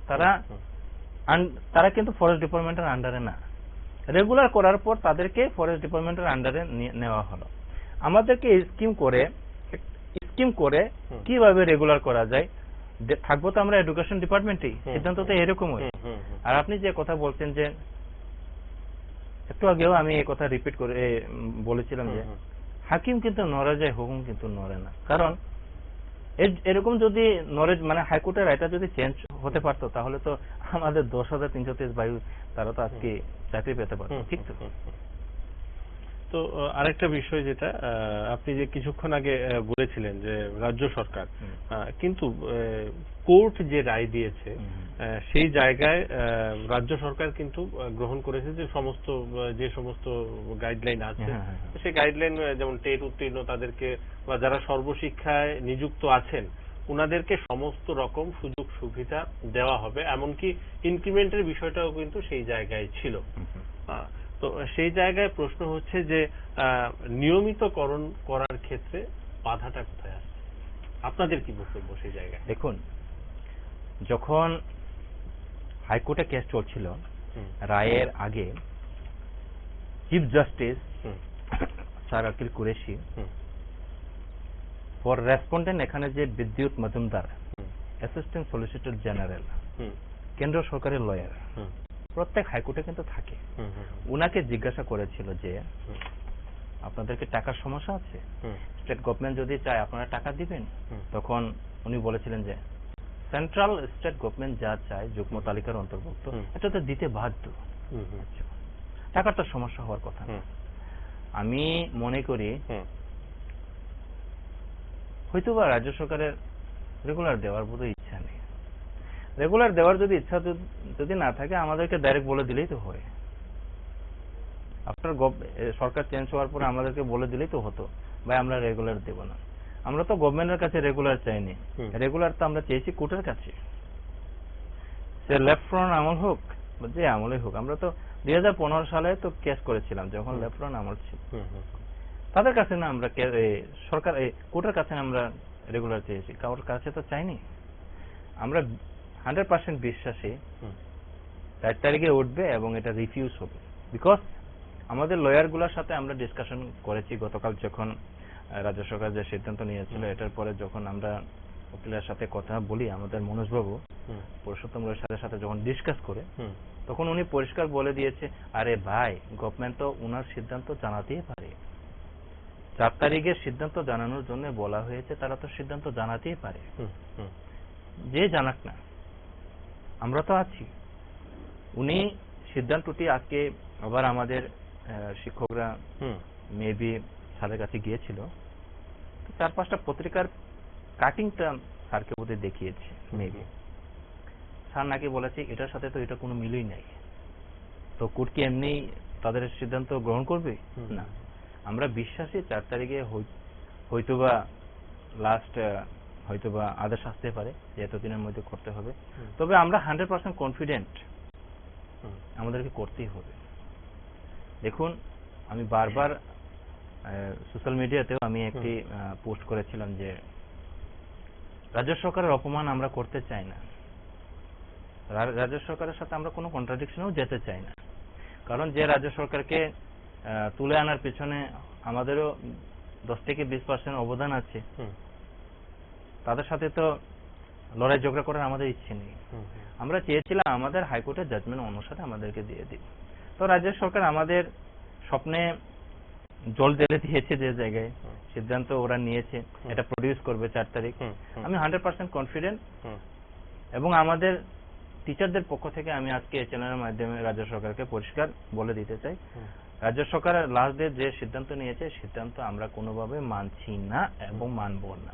তারা কিন্তু ফরেস্ট ডিপার্টমেন্টের আন্ডারে না। রেগুলার করার পর তাদেরকে ফরেস্ট ডিপার্টমেন্টের আন্ডারে নেওয়া হলো। আমাদেরকে স্কিম করে কিভাবে রেগুলার করা যায়, থাকবো তো আমরা এডুকেশন ডিপার্টমেন্টেই, সিদ্ধান্ত তো এরকমই। আর আপনি যে কথা বলছেন যে একটু আগেও আমি এই কথা রিপিট করে বলেছিলাম যে হাকিম কিন্তু নড়ে যায়, হুকুম কিন্তু নড়ে না। কারণ এরকম যদি নলেজ মানে হাইকোর্টের রায়টা যদি চেঞ্জ হতে পারতো তাহলে তো আমাদের 10,323 বায়ু তারা তো আজকে চাকরি পেতে পারতো, ঠিক তো? তো আরেকটা বিষয় যেটা আপনি যে কিছুক্ষণ আগে বলেছিলেন যে রাজ্য সরকার কিন্তু কোর্ট যে রায় দিয়েছে সেই জায়গায় রাজ্য সরকার কিন্তু গ্রহণ করেছে যে সমস্ত গাইডলাইন আছে সেই গাইডলাইন, যেমন টেট উত্তীর্ণ তাদেরকে বা যারা সর্বশিক্ষায় নিযুক্ত আছেন উনাদেরকে সমস্ত রকম সুযোগ সুবিধা দেওয়া হবে, এমনকি ইনক্রিমেন্টের বিষয়টাও কিন্তু সেই জায়গায় ছিল। তো সেই জায়গায় প্রশ্ন হচ্ছে যে নিয়মিতকরণ করার ক্ষেত্রে বাধাটা কোথায় আসছে? আপনাদের কি বক্তব্য সেই জায়গায়? দেখুন, যখন হাইকোর্টে কেস চলছিল রায়ের আগে chief justice sir Akil Kureshi for respondent এখানে যে বিদ্যুৎ মজুমদার অ্যাসিস্ট্যান্ট সলিসিটর জেনারেল কেন্দ্র সরকারের লয়ার প্রত্যেক হাইকোর্টে কিন্তু থাকে, উনাকে জিজ্ঞাসা করেছিল যে আপনাদেরকে টাকার সমস্যা আছে, স্টেট গভর্নমেন্ট যদি চায় আপনারা টাকা দিবেন? তখন উনি বলেছিলেন যে সেন্ট্রাল স্টেট গভর্নমেন্ট যা চায় যুগ্ম তালিকার অন্তর্ভুক্ত এটা তো দিতে বাধ্য, টাকার তো সমস্যা হওয়ার কথা না। আমি মনে করি হয়তোবা রাজ্য সরকারের রেগুলার দেওয়ার বোধ ইচ্ছা নেই। রেগুলার দেওয়ার যদি ইচ্ছা যদি না থাকে আমাদেরকে ডাইরেক্ট বলে দিলেই তো হয়। আফটার সরকার চেঞ্জ হওয়ার পরে আমাদেরকে বলে দিলেই তো হতো ভাই আমরা রেগুলার দেব না। আমরা তো গভর্নমেন্টের কাছে রেগুলার চাইনি, রেগুলার তো আমরা চেয়েছি কোর্টের কাছে, সে লেফট ফ্রন্ট আমল হোক যে আমলে হোক। আমরা তো 2015 সালে তো কেস করেছিলাম যখন লেফট ফ্রন্ট আমল ছিল, তাদের কাছে না আমরা সরকার কোর্টের কাছে আমরা রেগুলার চেয়েছি, কারোর কাছে তো চাইনি। আমরা 100% বিশ্বাসী 4 তারিখে উঠবে এবং এটা রিফিউজ হবে, বিকজ আমাদের লয়ার গুলার সাথে আমরা ডিসকাশন করেছি গতকাল যখন রাজ্য সরকার যে সিদ্ধান্ত নিয়েছিল এটার পরে যখন আমরা উকিলের সাথে কথা বলি, আমাদের মনোজ বাবু পুরুষোত্তম রয়ের সাথে যখন ডিসকাস করে তখন উনি পরিষ্কার বলে দিয়েছে আরে ভাই গভর্নমেন্ট তো উনার সিদ্ধান্ত জানাতেই পারে, 4 তারিখের সিদ্ধান্ত জানানোর জন্য বলা হয়েছে, তারা তো সিদ্ধান্ত জানাতেই পারে, যে জানাক না আমরা তো আছি। উনি সিদ্ধান্তটি আজকে আবার আমাদের শিক্ষকরা মেবি স্যারের কাছে গিয়েছিল, 4-5টা পত্রিকার কাটিংটা স্যারকে বোধহয় দেখিয়েছে মেবি। স্যার নাকি বলেছে এটার সাথে তো এটা কোনো মিলই নাই, তো কোর্ট কি এমনি তাদের সিদ্ধান্ত গ্রহণ করবে? না, আমরা বিশ্বাসী 4 তারিখে হয়তোবা লাস্ট হয়তোবা আদেশ আসতে পারে যে এতদিনের মধ্যে করতে হবে, তবে আমরা 100% কনফিডেন্ট আমাদেরকে করতেই হবে। দেখুন, আমি বারবার সোশ্যাল মিডিয়াতেও আমি একটি পোস্ট করেছিলাম যে রাজ্য সরকারের অপমান আমরা করতে চাই না, রাজ্য সরকারের সাথে আমরা কোনো কন্ট্রাডিকশনেও যেতে চাই না। কারণ যে রাজ্য সরকারকে তুলে আনার পেছনে আমাদেরও 10 থেকে 20% অবদান আছে, তাদের সাথে তো লড়াই ঝগড়া করার আমাদের ইচ্ছে নেই। আমরা চেয়েছিলাম আমাদের হাইকোর্টের জাজমেন্ট অনুসারে আমাদেরকে দিয়ে দিন। তো রাজ্য সরকার আমাদের স্বপ্নে জল ঢেলে দিয়েছে, যে জায়গায় সিদ্ধান্ত ওরা নিয়েছে এটা প্রডিউস করবে 4 তারিখ। আমি 100% কনফিডেন্ট, এবং আমাদের টিচারদের পক্ষ থেকে আমি আজকে এই চ্যানেলের মাধ্যমে রাজ্য সরকারকে পরিষ্কার বলে দিতে চাই, রাজ্য সরকার লাস্ট ডে যে সিদ্ধান্ত নিয়েছে সিদ্ধান্ত আমরা কোনোভাবে মানছি না এবং মানব না।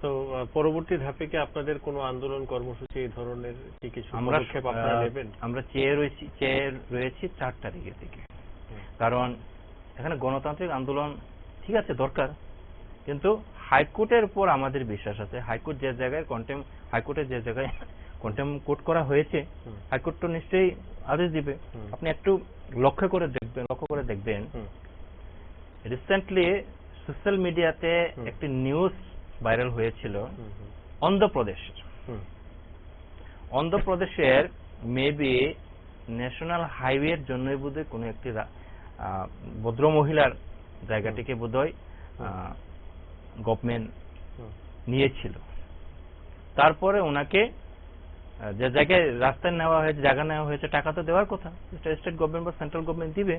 তো পরবর্তী ধাপে কি আপনাদের কোনো আন্দোলন কর্মসূচি এই ধরনের কি কিছু পদক্ষেপ আপনারা নেবেন? আমরা চেয়ে রয়েছি 4 তারিখের দিকে। কারণ এখানে গণতান্ত্রিক আন্দোলন ঠিক আছে দরকার, কিন্তু হাইকোর্টের উপর আমাদের বিশ্বাস আছে। হাইকোর্ট যে জায়গায় হাইকোর্টের যে জায়গায় কন্টেম্প কোর্ট করা হয়েছে, হাইকোর্ট তো নিশ্চয়ই আদেশ দিবে। আপনি একটু লক্ষ্য করে দেখবেন রিসেন্টলি সোশ্যাল মিডিয়াতে একটি নিউজ ভাইরাল হয়েছিল অন্ধ্রপ্রদেশের মেবি ন্যাশনাল হাইওয়ের জন্যই বোধহয় কোনো একটি ভদ্র মহিলার জায়গাটিকে বোধহয় গভর্নমেন্ট নিয়েছিল। তারপরে ওনাকে যে জায়গায় রাস্তায় জায়গা নেওয়া হয়েছে, টাকা তো দেওয়ার কথা, স্টেট গভর্নমেন্ট বা সেন্ট্রাল গভর্নমেন্ট দিবে,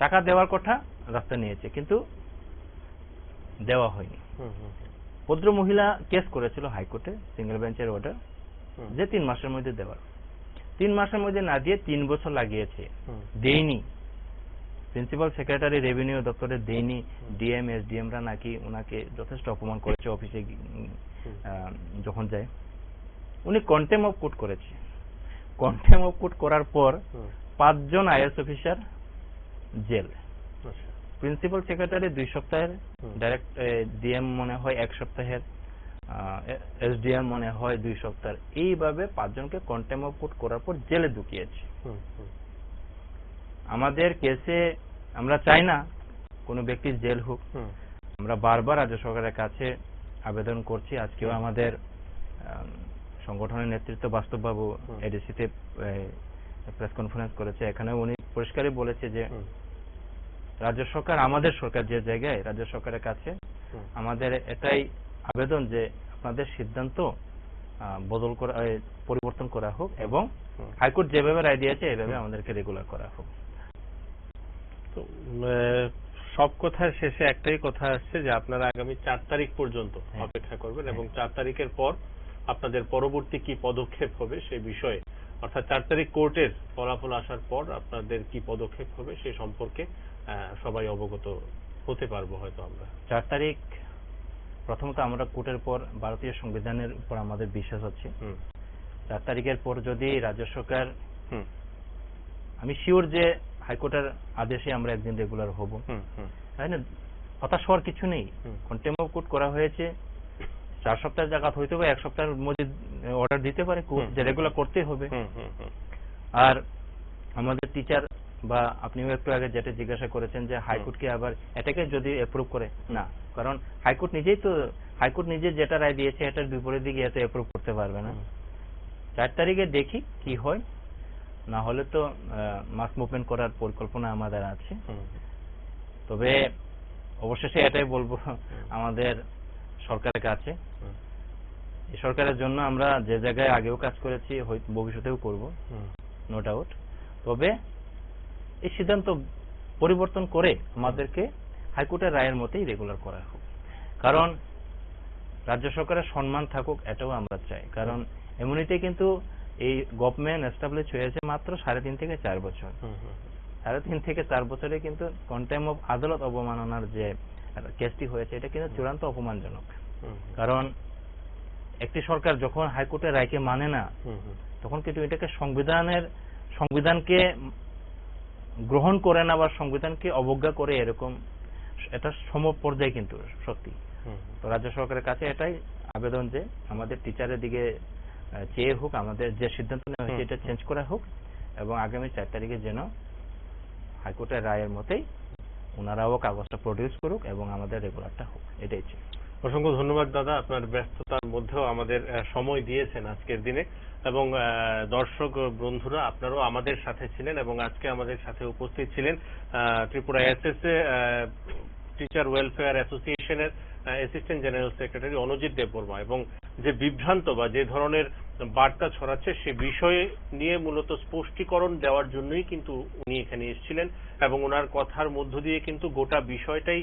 টাকা দেওয়ার কথা, রাস্তা নিয়েছে কিন্তু দেওয়া হয়নি। ভদ্র মহিলা কেস করেছিল হাইকোর্টে, সিঙ্গেল বেঞ্চের অর্ডার, যে 3 মাসের মধ্যে দেওয়ার। 3 মাসের মধ্যে না দিয়ে 3 বছর লাগিয়েছে, দেয়নি। প্রিন্সিপাল সেক্রেটারি রেভিনিউ দপ্তরে দেয়নি। ডিএম এসডিএমরা নাকি ওনাকে যথেষ্ট অপমান করেছে অফিসে যখন যায়। উনি কন্টেম্প অফ কোর্ট করেছে। কন্টেম্প অফ কোর্ট করার পর 5 জন IAS officer jail, principal secretary 2 সপ্তাহের, ডাইরেক্ট ডিএম মনে হয় 1 সপ্তাহের, এসডিএম মনে হয় 2 সপ্তাহের। এইভাবে 5 জনকে কন্টেম্প অফ কোর্ট করার পর জেলে ঢুকিয়েছে। আমাদের কেসে আমরা চাই না কোনো ব্যক্তির জেল হোক। আমরা বারবার রাজ্য সরকারের কাছে আবেদন করছি। আজকেও আমাদের সংগঠনের নেতৃত্ব বাস্তববাবু এডিসিতে প্রেস কনফারেন্স করেছে, এখানে উনি পরিষ্কারই বলেছে যে রাজ্য সরকার, আমাদের সরকার যে জায়গায়, রাজ্য সরকারের কাছে আমাদের এটাই আবেদন যে আপনাদের সিদ্ধান্ত পরিবর্তন করা হোক এবং হাইকোর্ট যেভাবে রায় দিয়েছে এইভাবে আমাদেরকে রেগুলার করা হোক। তো সব কথার শেষে একটাই কথা আসছে যে আপনারা আগামী 4 তারিখ পর্যন্ত অপেক্ষা করবেন এবং 4 তারিখের পর আপনাদের পরবর্তী কি পদক্ষেপ হবে সেই বিষয়ে, অর্থাৎ 4 তারিখ কোর্টের ফলাফল আসার পর আপনাদের কি পদক্ষেপ হবে সেই সম্পর্কে সবাই অবগত হতে পারবো হয়তো আমরা। 4 তারিখ প্রথমত আমরা কোর্টের পর ভারতীয় সংবিধানের উপর আমাদের বিশ্বাস আছে। 4 তারিখের পর যদি রাজ্য সরকার, আমি শিওর যে হাইকোর্টের আদেশে আমরা একদিন রেগুলার হব, তাই না? হতাশ হওয়ার কিছু নেই। কন্টেম্প অফ কোর্ট করা হয়েছে, 4 সপ্তাহের জায়গা হইতে পারে 1 সপ্তাহের মধ্যে অর্ডার দিতে পারে কোর্ট যে রেগুলার করতে হবে। আর আমাদের টিচার বা আপনিও একটু আগে যেটা জিজ্ঞাসা করেছেন যে হাইকোর্টকে আবার এটাকে যদি অ্যাপ্রুভ করে, না, কারণ হাইকোর্ট নিজে যেটা রায় দিয়েছে এটার বিপরীত দিকে এত অ্যাপ্রুভ করতে পারবে না। 4 তারিখে দেখি কি হয়, না হলে তো মাস মুভমেন্ট করার পরিকল্পনা আমাদের আছে। তবে অবশেষে এটাই বলবো আমাদের সরকারের কাছে, এই সরকারের জন্য আমরা যে জায়গায় আগেও কাজ করেছি ভবিষ্যতেও করব, নো ডাউট। তবে এই সিদ্ধান্ত পরিবর্তন করে আমাদেরকে হাইকোর্টের রায়ের মতেই রেগুলার করা হোক। কারণ রাজ্য সরকারের সম্মান থাকুক এটাও আমরা চাই। কারণ এমনিতেই কিন্তু এই গভর্নমেন্ট এস্টাবলিশ হয়েছে মাত্র 3.5 থেকে 4 বছর। 3.5 থেকে 4 বছরে কিন্তু কন্টেম্প অফ আদালত অবমাননার যে কেসটি হয়েছে এটা কিন্তু চূড়ান্ত অপমানজনক। কারণ একটি সরকার যখন হাইকোর্টের রায়কে মানে না, তখন কিন্তু এটাকে সংবিধানকে গ্রহণ করে না বা সংবিধানকে অবজ্ঞা করে, এরকম এটা সমপর্যায়ে কিন্তু সত্যি। তো রাজ্য সরকারের কাছে এটাই আবেদন যে আমাদের টিচারের দিকে চেয়ে হোক, আমাদের যে সিদ্ধান্ত নেওয়া হয়েছে এটা চেঞ্জ করা হোক এবং আগামী 4 তারিখে যেন হাইকোর্টের রায়ের মতেই ওনারাও কাগজটা প্রডিউস করুক এবং আমাদের রেগুলারটা হোক, এটাই ছিল। অসংখ্য ধন্যবাদ দাদা, আপনার ব্যস্ততার মধ্যেও আমাদের সময় দিয়েছেন আজকের দিনে, এবং দর্শক বন্ধুরা আপনারাও আমাদের সাথে ছিলেন এবং আজকে আমাদের সাথে উপস্থিত ছিলেন ত্রিপুরা এসএসএ টিচার ওয়েলফেয়ার অ্যাসোসিয়েশনের assistant general secretary Anujit Debbarma, এবং যে বিভ্রান্ত বা যে ধরনের বার্তা ছড়াচ্ছে সে বিষয়ে নিয়ে মূলত স্পষ্টীকরণ দেওয়ার জন্যই কিন্তু উনি এখানে এসেছিলেন, এবং ওনার কথার মধ্য দিয়ে কিন্তু গোটা বিষয়টাই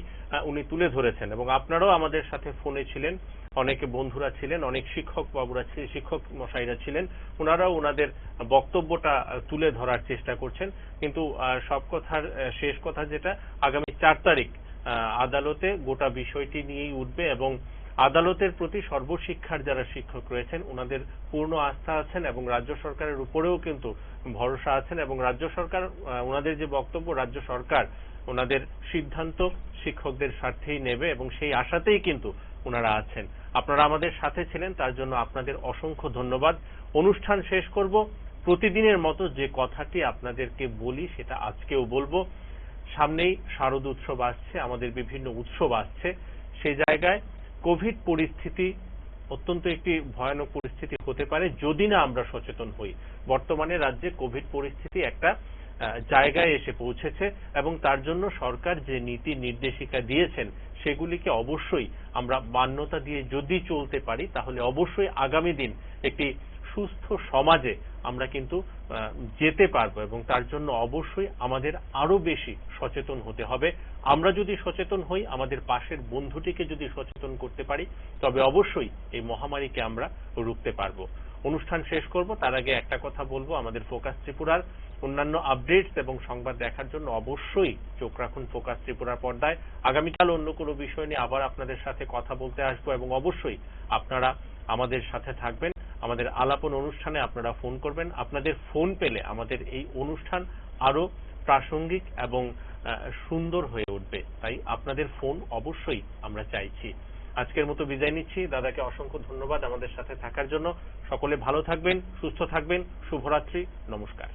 উনি তুলে ধরেছেন। এবং আপনারাও আমাদের সাথে ফোনে ছিলেন, অনেকে বন্ধুরা ছিলেন, অনেক শিক্ষক বাবুরা শিক্ষক মশাইরা ছিলেন, ওনারাও ওনাদের বক্তব্যটা তুলে ধরার চেষ্টা করছেন। কিন্তু সব কথার শেষ কথা যেটা, আগামী 4 তারিখ আদালতে গোটা বিষয়টি নিয়েই উঠবে, এবং আদালতের প্রতি সর্বশিক্ষার যারা শিক্ষক রয়েছেন ওনাদের পূর্ণ আস্থা আছেন এবং রাজ্য সরকারের উপরেও কিন্তু ভরসা আছেন, এবং রাজ্য সরকার ওনাদের যে বক্তব্য, রাজ্য সরকার ওনাদের সিদ্ধান্ত শিক্ষকদের স্বার্থেই নেবে, এবং সেই আশাতেই কিন্তু ওনারা আছেন। আপনারা আমাদের সাথে ছিলেন, তার জন্য আপনাদের অসংখ্য ধন্যবাদ। অনুষ্ঠান শেষ করব প্রতিদিনের মতো যে কথাটি আপনাদেরকে বলি সেটা আজকেও বলবো। সামনেই শারদ উৎসব আসছে, আমাদের বিভিন্ন উৎসব আসছে, সেই জায়গায় কোভিড পরিস্থিতি অত্যন্ত একটি ভয়ানক পরিস্থিতি হতে পারে যদি না আমরা সচেতন হই। বর্তমানে রাজ্যে কোভিড পরিস্থিতি একটা জায়গায় এসে পৌঁছেছে, এবং তার জন্য সরকার যে নীতি নির্দেশিকা দিয়েছেন সেগুলিকে অবশ্যই আমরা মান্যতা দিয়ে যদি চলতে পারি তাহলে অবশ্যই আগামী দিন একটি সুস্থ সমাজে আমরা কিন্তু যেতে পারবো, এবং তার জন্য অবশ্যই আমাদের আরো বেশি সচেতন হতে হবে। আমরা যদি সচেতন হই, আমাদের পাশের বন্ধুটিকে যদি সচেতন করতে পারি, তবে অবশ্যই এই মহামারীকে আমরা রুখতে পারবো। অনুষ্ঠান শেষ করব, তার আগে একটা কথা বলবো, আমাদের ফোকাস ত্রিপুরার অন্যান্য আপডেটস এবং সংবাদ দেখার জন্য অবশ্যই চোখ রাখুন ফোকাস ত্রিপুরার পর্দায়। আগামীকাল অন্য কোনো বিষয় নিয়ে আবার আপনাদের সাথে কথা বলতে আসবো, এবং অবশ্যই আপনারা আমাদের সাথে থাকবেন। আমাদের আলাপন অনুষ্ঠানে আপনারা ফোন করবেন, আপনাদের ফোন পেলে আমাদের এই অনুষ্ঠান আরো প্রাসঙ্গিক এবং সুন্দর হয়ে উঠবে, তাই আপনাদের ফোন অবশ্যই আমরা চাইছি। আজকের মতো বিদায় নিচ্ছি, দাদাকে অসংখ্য ধন্যবাদ আমাদের সাথে থাকার জন্য। সকলে ভালো থাকবেন, সুস্থ থাকবেন, শুভরাত্রি, নমস্কার।